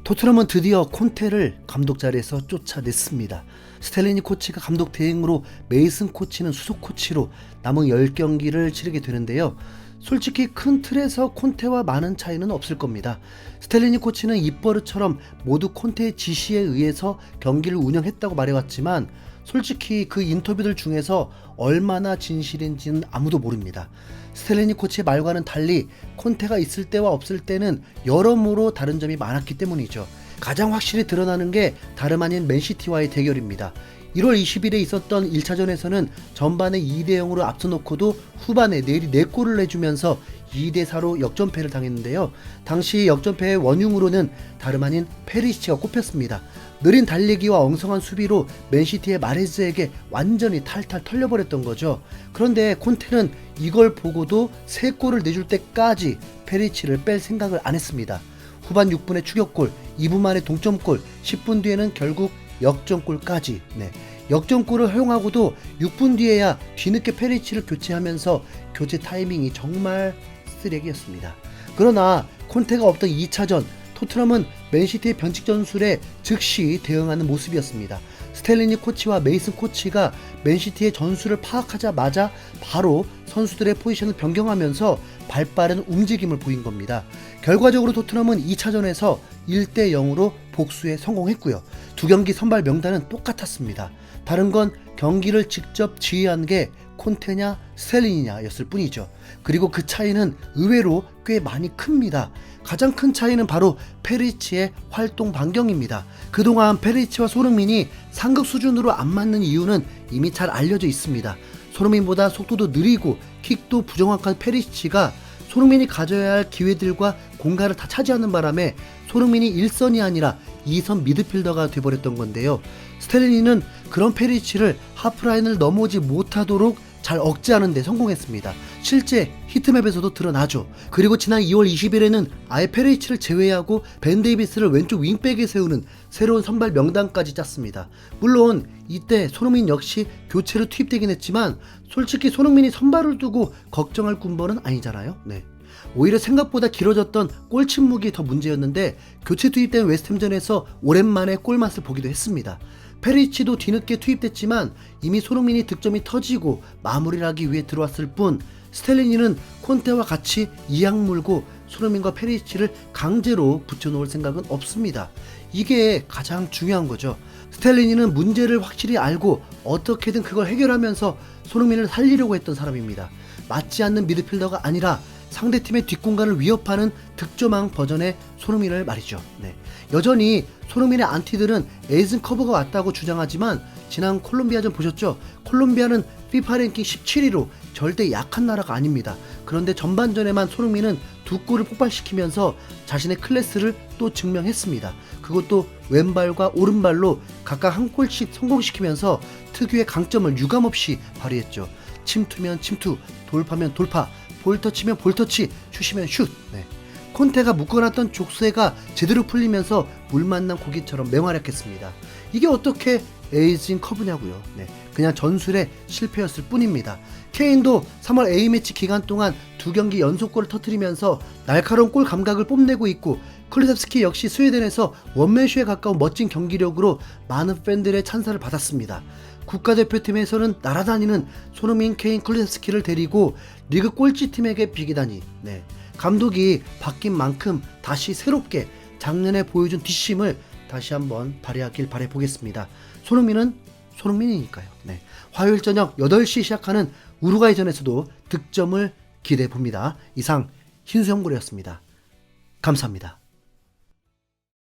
토트넘은 드디어 콘테를 감독 자리에서 쫓아냈습니다. 스텔리니 코치가 감독 대행으로 메이슨 코치는 수석 코치로 남은 10경기를 치르게 되는데요. 솔직히 큰 틀에서 콘테와 많은 차이는 없을 겁니다. 스텔리니 코치는 입버릇처럼 모두 콘테의 지시에 의해서 경기를 운영했다고 말해왔지만 솔직히 그 인터뷰들 중에서 얼마나 진실인지는 아무도 모릅니다. 스텔리니 코치의 말과는 달리 콘테가 있을 때와 없을 때는 여러모로 다른 점이 많았기 때문이죠. 가장 확실히 드러나는 게 다름 아닌 맨시티와의 대결입니다. 1월 20일에 있었던 1차전에서는 전반에 2대0으로 앞서놓고도 후반에 내리 4골을 내주면서 2대4로 역전패를 당했는데요. 당시 역전패의 원흉으로는 다름 아닌 페리시치가 꼽혔습니다. 느린 달리기와 엉성한 수비로 맨시티의 마레즈에게 완전히 탈탈 털려버렸던 거죠. 그런데 콘테는 이걸 보고도 3골을 내줄 때까지 페리치를 뺄 생각을 안 했습니다. 후반 6분에 추격골, 2분 만에 동점골, 10분 뒤에는 결국 역전골까지. 역전골을 허용하고도 6분 뒤에야 뒤늦게 페리치를 교체하면서 교체 타이밍이 정말 쓰레기였습니다. 그러나 콘테가 없던 2차전, 토트넘은 맨시티의 변칙 전술에 즉시 대응하는 모습이었습니다. 스텔리니 코치와 메이슨 코치가 맨시티의 전술을 파악하자마자 바로 선수들의 포지션을 변경하면서 발빠른 움직임을 보인 겁니다. 결과적으로 토트넘은 2차전에서 1대0으로 복수에 성공했고요. 두 경기 선발 명단은 똑같았습니다. 다른 건 경기를 직접 지휘한 게 콘테냐 스텔리니냐 였을 뿐이죠. 그리고 그 차이는 의외로 꽤 많이 큽니다. 가장 큰 차이는 바로 페리치의 활동 반경입니다. 그동안 페리치와 손흥민이 상급 수준으로 안 맞는 이유는 이미 잘 알려져 있습니다. 손흥민보다 속도도 느리고 킥도 부정확한 페리치가 손흥민이 가져야 할 기회들과 공간을 다 차지하는 바람에 손흥민이 1선이 아니라 2선 미드필더가 돼버렸던 건데요. 스텔리니는 그런 페리치를 하프라인을 넘어오지 못하도록 잘 억제하는 데 성공했습니다. 실제 히트맵에서도 드러나죠. 그리고 지난 2월 20일에는 아예 페리치를 제외하고 벤 데이비스를 왼쪽 윙백에 세우는 새로운 선발 명단까지 짰습니다. 물론 이때 손흥민 역시 교체로 투입되긴 했지만 솔직히 손흥민이 선발을 두고 걱정할 군번은 아니잖아요. 오히려 생각보다 길어졌던 골 침묵이 더 문제였는데 교체 투입된 웨스트햄전에서 오랜만에 골맛을 보기도 했습니다. 페리치도 뒤늦게 투입됐지만 이미 손흥민이 득점이 터지고 마무리를 하기 위해 들어왔을 뿐 스텔리니는 콘테와 같이 이악 물고 손흥민과 페리치를 강제로 붙여놓을 생각은 없습니다. 이게 가장 중요한 거죠. 스텔리니는 문제를 확실히 알고 어떻게든 그걸 해결하면서 손흥민을 살리려고 했던 사람입니다. 맞지 않는 미드필더가 아니라 상대팀의 뒷공간을 위협하는 득점왕 버전의 손흥민을 말이죠. 여전히 손흥민의 안티들은 에이즌 커버가 왔다고 주장하지만 지난 콜롬비아전 보셨죠? 콜롬비아는 FIFA 랭킹 17위로 절대 약한 나라가 아닙니다. 그런데 전반전에만 손흥민은 2골을 폭발시키면서 자신의 클래스를 또 증명했습니다. 그것도 왼발과 오른발로 각각 한 골씩 성공시키면서 특유의 강점을 유감없이 발휘했죠. 침투면 침투, 돌파면 돌파, 볼터치면 볼터치, 슛이면 슛. 콘테가 묶어놨던 족쇄가 제대로 풀리면서 물 만난 고기처럼 맹활약했습니다. 이게 어떻게 에이징 커브냐고요. 그냥 전술의 실패였을 뿐입니다. 케인도 3월 A매치 기간 동안 2경기 연속골을 터뜨리면서 날카로운 골 감각을 뽐내고 있고 클루셉스키 역시 스웨덴에서 원맨쇼에 가까운 멋진 경기력으로 많은 팬들의 찬사를 받았습니다. 국가대표팀에서는 날아다니는 손흥민, 케인, 클루셉스키를 데리고 리그 꼴찌팀에게 비기다니. 감독이 바뀐 만큼 다시 새롭게 작년에 보여준 뒷심을 다시 한번 발휘하길 바라보겠습니다. 손흥민은 손흥민이니까요. 화요일 저녁 8시 시작하는 우루과이전에서도 득점을 기대해봅니다. 이상 hin수형골이었습니다. 감사합니다.